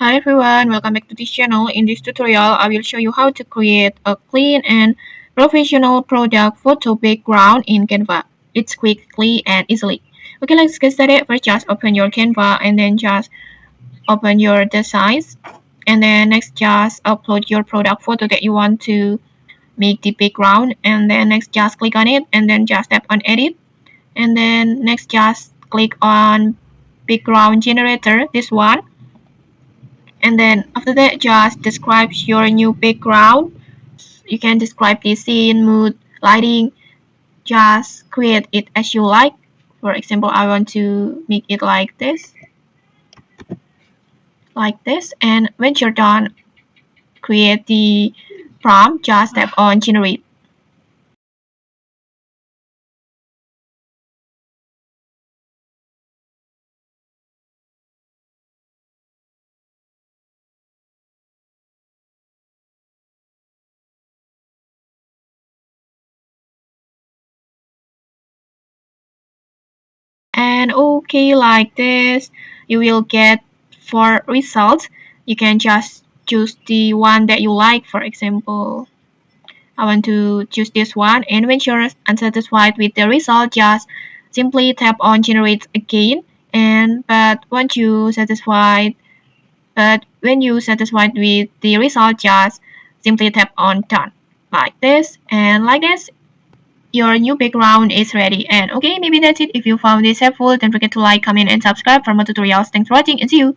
Hi everyone, welcome back to this channel. In this tutorial, I will show you how to create a clean and professional product photo background in Canva. It's quickly and easily. Okay, let's get started. First, just open your Canva and then just open your designs. And then next, just upload your product photo that you want to make the background. And then next, just click on it and then just tap on edit. And then next, just click on background generator, this one. And then after that, just describe your new background. You can describe the scene, mood, lighting. Just create it as you like. For example, I want to make it like this. And when you're done, create the prompt. Just tap on generate. And okay, like this, you will get 4 results. You can just choose the one that you like. For example, I want to choose this one, and when you're unsatisfied with the result, just simply tap on generate again. And but when you satisfied with the result, just simply tap on done, like this. And like this, your new background is ready. And okay, maybe that's it. If you found this helpful, don't forget to like, comment, and subscribe for more tutorials. Thanks for watching, and see you.